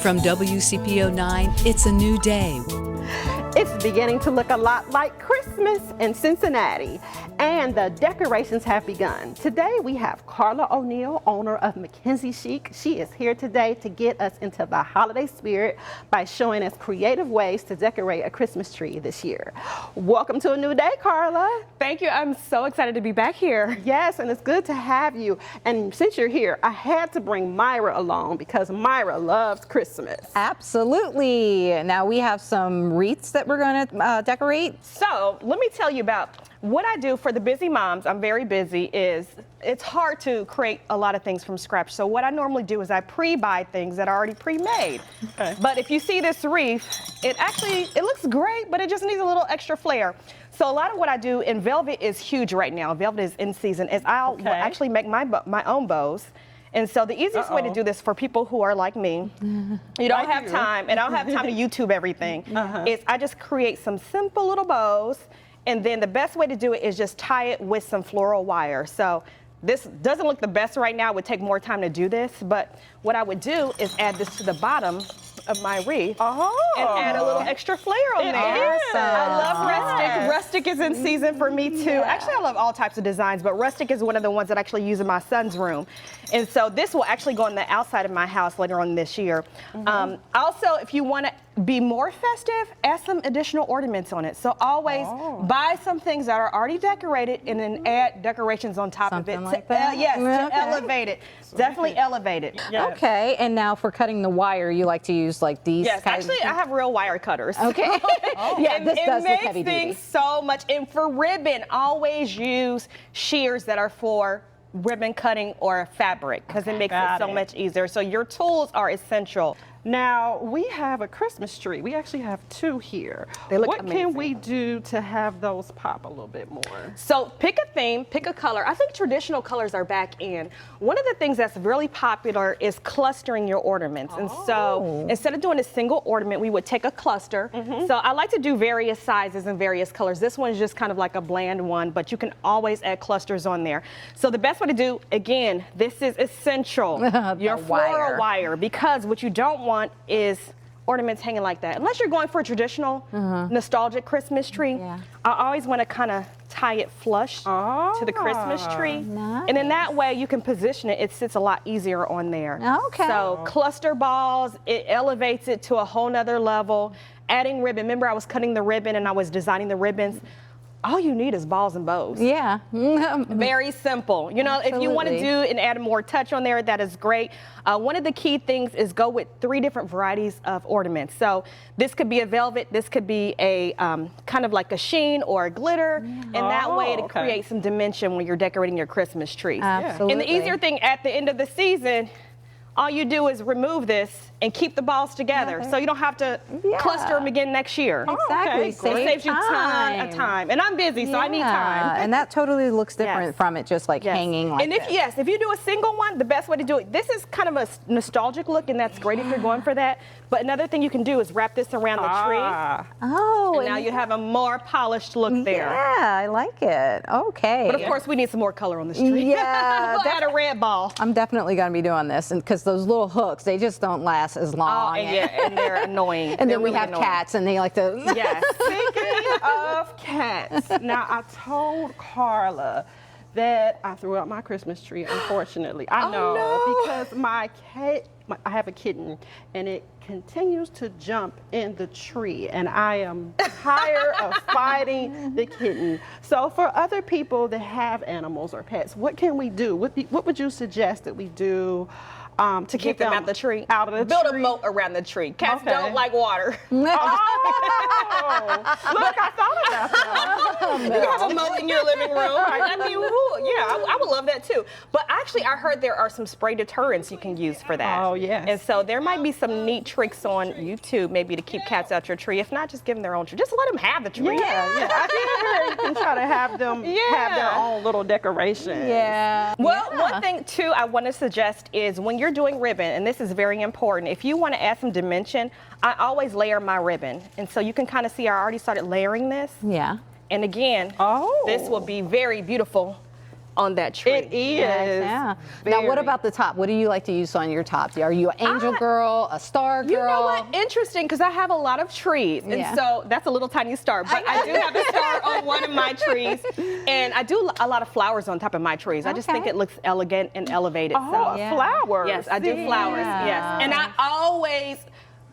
From WCPO 9, it's a new day. It's beginning to look a lot like Christmas in Cincinnati, and the decorations have begun. Today we have Carla O'Neill, owner of McKenzie Chic. She is here today to get us into the holiday spirit by showing us creative ways to decorate a Christmas tree this year. Welcome to a new day, Carla. Thank you. I'm so excited to be back here. Yes, and it's good to have you. And since you're here, I had to bring Myra along because Myra loves Christmas. Absolutely. Now we have some wreaths that we're going to decorate. So let me tell you about what I do for the busy moms. I'm very busy. It's hard to create a lot of things from scratch. So what I normally do is I pre-buy things that are already pre-made. Okay. But if you see this wreath, it looks great, but it just needs a little extra flair. So a lot of what I do, and velvet is huge right now. Velvet is in season. Is I'll actually make my own bows. And so the easiest way to do this for people who are like me, you don't have time, and I don't have time to YouTube everything, is I just create some simple little bows, and then the best way to do it is just tie it with some floral wire. So this doesn't look the best right now. It would take more time to do this, but what I would do is add this to the bottom of my wreath and add a little extra flair on there. Awesome. I love rustic. Rustic is in season for me too. Actually, I love all types of designs, but rustic is one of the ones that I actually use in my son's room. And so this will actually go on the outside of my house later on this year. Also, if you want to be more festive, add some additional ornaments on it. So always buy some things that are already decorated and then add decorations on top of it. Like that? Yes, to elevate it. Definitely elevate it. Yes. Okay, and now for cutting the wire, you like to use like these? Yes, actually I have real wire cutters. Okay. Yeah, this does look heavy duty. It makes things so much. And for ribbon, always use shears that are for ribbon cutting or fabric because it makes it so much easier. So your tools are essential. Now, we have a Christmas tree. We actually have two here. They look What amazing. can we do to have those pop a little bit more? So pick a theme, pick a color. I think traditional colors are back in. One of the things that's really popular is clustering your ornaments. And so instead of doing a single ornament, we would take a cluster. So I like to do various sizes and various colors. This one's just kind of like a bland one, but you can always add clusters on there. So the best way to do, again, this is essential, your floral wire, because what you don't want is ornaments hanging like that. Unless you're going for a traditional, nostalgic Christmas tree, I always want to kind of tie it flush to the Christmas tree. Nice. And in that way, you can position it. It sits a lot easier on there. Okay. So cluster balls, it elevates it to a whole nother level. Adding ribbon. Remember, I was cutting the ribbon and I was designing the ribbons. All you need is balls and bows. Yeah. Very simple. You know, if you want to do and add more touch on there, that is great. One of the key things is go with 3 different varieties of ornaments. So this could be a velvet, this could be a kind of like a sheen or a glitter, and that way it creates some dimension when you're decorating your Christmas trees. Absolutely. And the easier thing at the end of the season, all you do is remove this and keep the balls together, so you don't have to cluster them again next year. Exactly. It saves you a ton of time. And I'm busy, so I need time. And that totally looks different from it just like hanging like and if you do a single one, the best way to do it, this is kind of a nostalgic look, and that's great if you're going for that. But another thing you can do is wrap this around the tree. Oh. And now you have a more polished look there. Yeah, I like it. Okay. But of course, we need some more color on this tree. Yeah. We'll add a red ball. I'm definitely going to be doing this, and because those little hooks, they just don't last as long. And they're annoying. And then we have cats, and they like to. Yes. Speaking of cats, now I told Carla that I threw out my Christmas tree, unfortunately. I know, because my cat, I have a kitten, and it continues to jump in the tree, and I am tired of fighting the kitten. So for other people that have animals or pets, what can we do? What would you suggest that we do to keep them out the tree? Out of the Build tree. a moat around the tree. Cats don't like water. Look, I thought about that. You have a moat in your living room. I mean, I would love that too. But actually, I heard there are some spray deterrents you can use for that. Oh, yes. And so there might be some neat tricks on YouTube, maybe to keep cats out your tree. If not, just give them their own tree. Just let them have the tree. Yeah. I did hear you can try to have them have their own little decoration. Yeah. Well, one thing too I want to suggest is when you're doing ribbon, and this is very important, if you want to add some dimension, I always layer my ribbon. And so you can kind of see I already started layering this. Yeah. And again, this will be very beautiful on that tree. It is. Yeah. Now, what Very. about the top? What do you like to use on your top? Are you an angel girl, a star girl? You know what? Interesting, because I have a lot of trees, and Yeah. so that's a little tiny star. But I do have a star on one of my trees, and I do a lot of flowers on top of my trees. I just think Okay. it looks elegant and elevated. Oh, Yeah. flowers. Yes, I do flowers. Yeah. Yes, and I always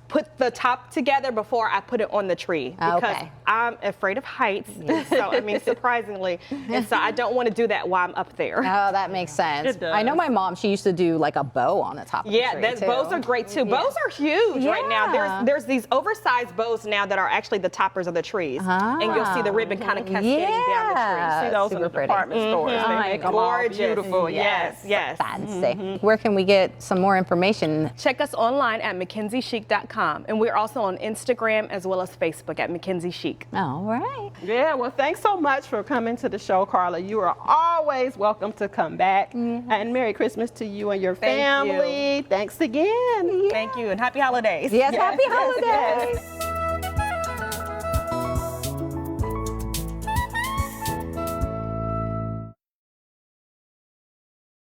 put the top together before I put it on the tree because Okay. I'm afraid of heights. So I mean, surprisingly, and so I don't want to do that while I'm up there. Oh, that makes sense. It does. I know my mom, she used to do like a bow on the top of the Yeah, tree, too. bows are great too. Bows are huge right now. Yeah. There's these oversized bows now that are actually the toppers of the trees, and you'll see the ribbon kind of cascading down the tree. See those in the super pretty. department stores. Oh They my make them all Gorgeous. beautiful. Yes, yes. Fancy. Where can we get some more information? Check us online at McKenzieChic.com, and we're also on Instagram as well as Facebook at McKenzie Chic. All right. Yeah, well, thanks so much for coming to the show, Carla. You are always welcome to come back. And Merry Christmas to you and your Thank you. family. Thanks again. Thank you, and happy holidays. Yes, happy yes, holidays. yes.